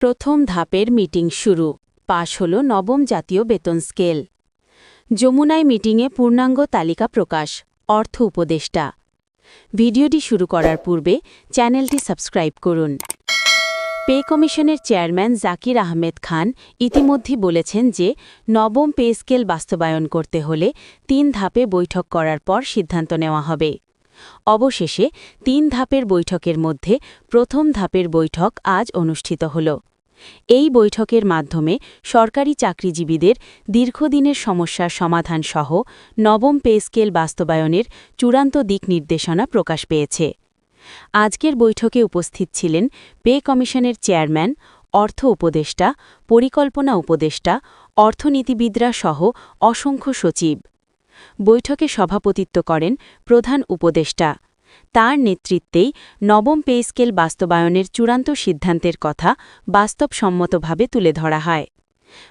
প্রথম ধাপের মিটিং শুরু। পাশ হল নবম জাতীয় বেতন স্কেল। যমুনায় মিটিংয়ে পূর্ণাঙ্গ তালিকা প্রকাশ। অর্থ উপদেষ্টা। ভিডিওটি শুরু করার পূর্বে চ্যানেলটি সাবস্ক্রাইব করুন। পে কমিশনের চেয়ারম্যান জাকির আহমেদ খান ইতিমধ্যেই বলেছেন যে নবম পে স্কেল বাস্তবায়ন করতে হলে ৩ ধাপে বৈঠক করার পর সিদ্ধান্ত নেওয়া হবে। অবশেষে ৩ ধাপের বৈঠকের মধ্যে প্রথম ধাপের বৈঠক আজ অনুষ্ঠিত হল। এই বৈঠকের মাধ্যমে সরকারি চাকরিজীবীদের দীর্ঘদিনের সমস্যার সমাধান সহ নবম পে স্কেল বাস্তবায়নের চূড়ান্ত দিক নির্দেশনা প্রকাশ পেয়েছে। আজকের বৈঠকে উপস্থিত ছিলেন পে কমিশনের চেয়ারম্যান, অর্থ উপদেষ্টা, পরিকল্পনা উপদেষ্টা, অর্থনীতিবিদরা সহ অসংখ্য সচিব। বৈঠকে সভাপতিত্ব করেন প্রধান উপদেষ্টা। তার নেতৃত্বেই নবম পে স্কেল বাস্তবায়নের চূড়ান্ত সিদ্ধান্তের কথা বাস্তবসম্মতভাবে তুলে ধরা হয়।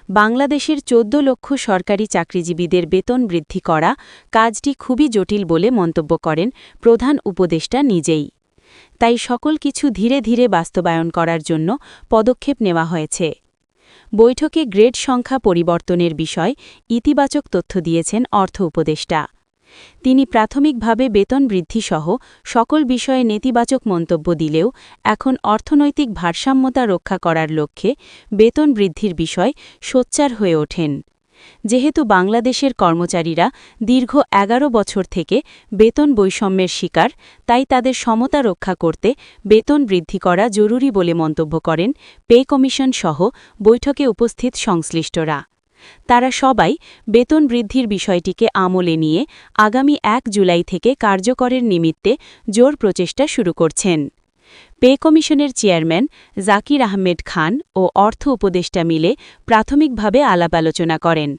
বাংলাদেশের ১৪ লক্ষ সরকারি চাকরিজীবীদের বেতন বৃদ্ধি করা কাজটি খুবই জটিল বলে মন্তব্য করেন প্রধান উপদেষ্টা নিজেই। তাই সকল কিছু ধীরে ধীরে বাস্তবায়ন করার জন্য পদক্ষেপ নেওয়া হয়েছে। বৈঠকে গ্রেড সংখ্যা পরিবর্তনের বিষয় ইতিবাচক তথ্য দিয়েছেন অর্থ উপদেষ্টা। তিনি প্রাথমিকভাবে বেতন বৃদ্ধিসহ সকল বিষয়ে নেতিবাচক মন্তব্য দিলেও এখন অর্থনৈতিক ভারসাম্যতা রক্ষা করার লক্ষ্যে বেতন বৃদ্ধির বিষয় সোচ্চার হয়ে ওঠেন। যেহেতু বাংলাদেশের কর্মচারীরা দীর্ঘ ১১ বছর থেকে বেতন বৈষম্যের শিকার, তাই তাদের সমতা রক্ষা করতে বেতন বৃদ্ধি করা জরুরি বলে মন্তব্য করেন পে কমিশন সহ বৈঠকে উপস্থিত সংশ্লিষ্টরা। তারা সবাই বেতন বৃদ্ধির বিষয়টিকে আমলে নিয়ে আগামী ১ জুলাই থেকে কার্যকরের নিমিত্তে জোর প্রচেষ্টা শুরু করছেন। পে কমিশনের চেয়ারম্যান জাকির আহমেদ খান ও অর্থ উপদেষ্টা মিলে প্রাথমিকভাবে আলাপ আলোচনা করেন।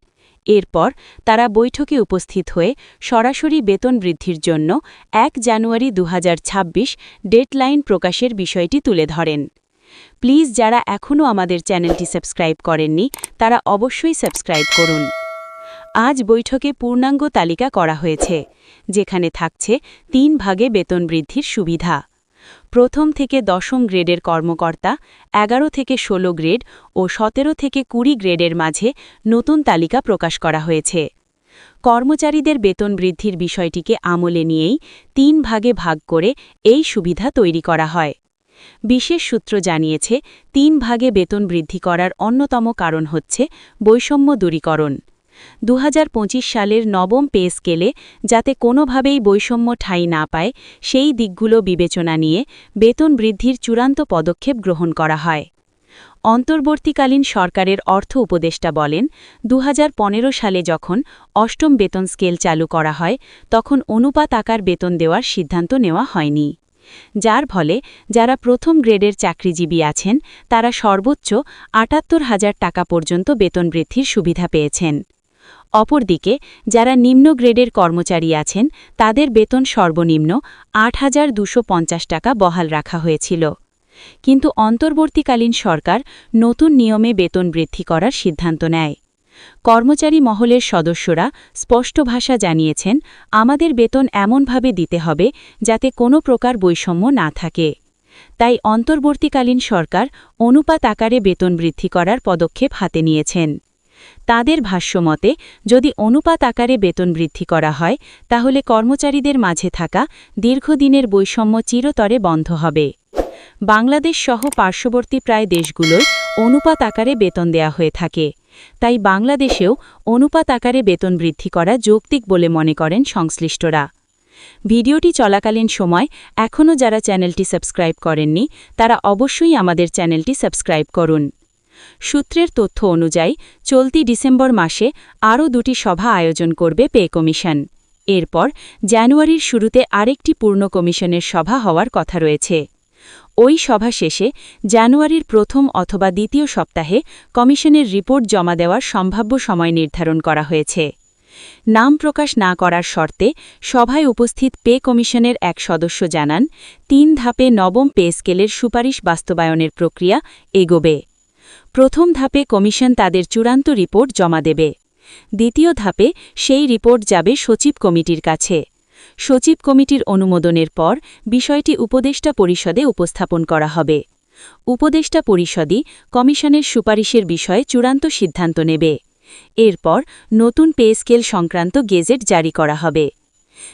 এরপর তারা বৈঠকে উপস্থিত হয়ে সরাসরি বেতন বৃদ্ধির জন্য ১ জানুয়ারি ২০২৬ ডেডলাইন প্রকাশের বিষয়টি তুলে ধরেন। প্লিজ যারা এখনও আমাদের চ্যানেলটি সাবস্ক্রাইব করেননি তারা অবশ্যই সাবস্ক্রাইব করুন। আজ বৈঠকে পূর্ণাঙ্গ তালিকা করা হয়েছে, যেখানে থাকছে ৩ ভাগে বেতন বৃদ্ধির সুবিধা। প্রথম থেকে দশম গ্রেডের কর্মকর্তা, ১১ থেকে ১৬ গ্রেড ও ১৭ থেকে ২০ গ্রেডের মাঝে নতুন তালিকা প্রকাশ করা হয়েছে। কর্মচারীদের বেতন বৃদ্ধির বিষয়টিকে আমলে নিয়েই ৩ ভাগে ভাগ করে এই সুবিধা তৈরি করা হয়। বিশেষ সূত্র জানিয়েছে ৩ ভাগে বেতন বৃদ্ধি করার অন্যতম কারণ হচ্ছে বৈষম্য দূরীকরণ। ২০২৫ সালের নবম পে স্কেলে যাতে কোনোভাবেই বৈষম্য ঠাঁই না পায় সেই দিকগুলো বিবেচনা নিয়ে বেতন বৃদ্ধির চূড়ান্ত পদক্ষেপ গ্রহণ করা হয়। অন্তর্বর্তীকালীন সরকারের অর্থ উপদেষ্টা বলেন, ২০১৫ সালে যখন অষ্টম বেতন স্কেল চালু করা হয় তখন অনুপাত আকার বেতন দেওয়ার সিদ্ধান্ত নেওয়া হয়নি, যার ফলে যারা প্রথম গ্রেডের চাকরিজীবী আছেন তারা সর্বোচ্চ ৭৮,০০০ টাকা পর্যন্ত বেতন বৃদ্ধির সুবিধা পেয়েছেন। অপরদিকে যারা নিম্ন গ্রেডের কর্মচারী আছেন তাদের বেতন সর্বনিম্ন ৮,২৫০ টাকা বহাল রাখা হয়েছিল। কিন্তু অন্তর্বর্তীকালীন সরকার নতুন নিয়মে বেতন বৃদ্ধি করার সিদ্ধান্ত নেয়। কর্মচারী মহলের সদস্যরা স্পষ্ট ভাষা জানিয়েছেন, আমাদের বেতন এমনভাবে দিতে হবে যাতে কোনো প্রকার বৈষম্য না থাকে। তাই অন্তর্বর্তীকালীন সরকার অনুপাত আকারে বেতন বৃদ্ধি করার পদক্ষেপ হাতে নিয়েছেন। তাদের ভাষ্যমতে যদি অনুপাত আকারে বেতন বৃদ্ধি করা হয় তাহলে কর্মচারীদের মাঝে থাকা দীর্ঘদিনের বৈষম্য চিরতরে বন্ধ হবে। বাংলাদেশ সহ পার্শ্ববর্তী প্রায় দেশগুলোয় অনুপাত আকারে বেতন দেয়া হয়ে থাকে, তাই বাংলাদেশেও অনুপাত আকারে বেতন বৃদ্ধি করা যৌক্তিক বলে মনে করেন সংশ্লিষ্টরা। ভিডিওটি চলাকালীন সময় এখনও যারা চ্যানেলটি সাবস্ক্রাইব করেননি তারা অবশ্যই আমাদের চ্যানেলটি সাবস্ক্রাইব করুন। সূত্রের তথ্য অনুযায়ী চলতি ডিসেম্বর মাসে আরও ২টি সভা আয়োজন করবে পে কমিশন। এরপর জানুয়ারির শুরুতে আরেকটি পূর্ণ কমিশনের সভা হওয়ার কথা রয়েছে। ওই সভা শেষে জানুয়ারির প্রথম অথবা দ্বিতীয় সপ্তাহে কমিশনের রিপোর্ট জমা দেওয়ার সম্ভাব্য সময় নির্ধারণ করা হয়েছে। নাম প্রকাশ না করার শর্তে সভায় উপস্থিত পে কমিশনের এক সদস্য জানান, ৩ ধাপে নবম পে স্কেলের সুপারিশ বাস্তবায়নের প্রক্রিয়া এগোবে। প্রথম ধাপে কমিশন তাদের চূড়ান্ত রিপোর্ট জমা দেবে। দ্বিতীয় ধাপে সেই রিপোর্ট যাবে সচিব কমিটির কাছে। সচিব কমিটির অনুমোদনের পর বিষয়টি উপদেষ্টা পরিষদে উপস্থাপন করা হবে। উপদেষ্টা পরিষদই কমিশনের সুপারিশের বিষয়ে চূড়ান্ত সিদ্ধান্ত নেবে। এরপর নতুন পে স্কেল সংক্রান্ত গেজেট জারি করা হবে।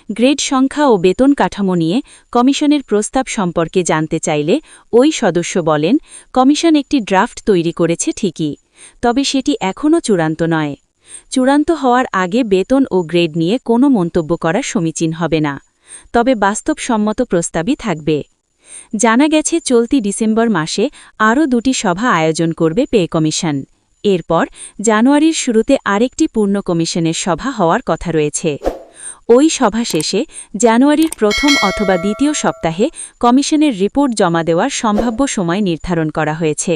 গ্রেড সংখ্যা ও বেতন কাঠামো নিয়ে কমিশনের প্রস্তাব সম্পর্কে জানতে চাইলে ওই সদস্য বলেন, কমিশন একটি ড্রাফট তৈরি করেছে ঠিকই, তবে সেটি এখনও চূড়ান্ত নয়। চূড়ান্ত হওয়ার আগে বেতন ও গ্রেড নিয়ে কোনো মন্তব্য করা সমীচীন হবে না, তবে বাস্তবসম্মত প্রস্তাবই থাকবে। জানা গেছে চলতি ডিসেম্বর মাসে আরও 2টি সভা আয়োজন করবে পে কমিশন। এরপর জানুয়ারির শুরুতে আরেকটি পূর্ণ কমিশনের সভা হওয়ার কথা রয়েছে। ওই সভা শেষে জানুয়ারির প্রথম অথবা দ্বিতীয় সপ্তাহে কমিশনের রিপোর্ট জমা দেওয়ার সম্ভাব্য সময় নির্ধারণ করা হয়েছে।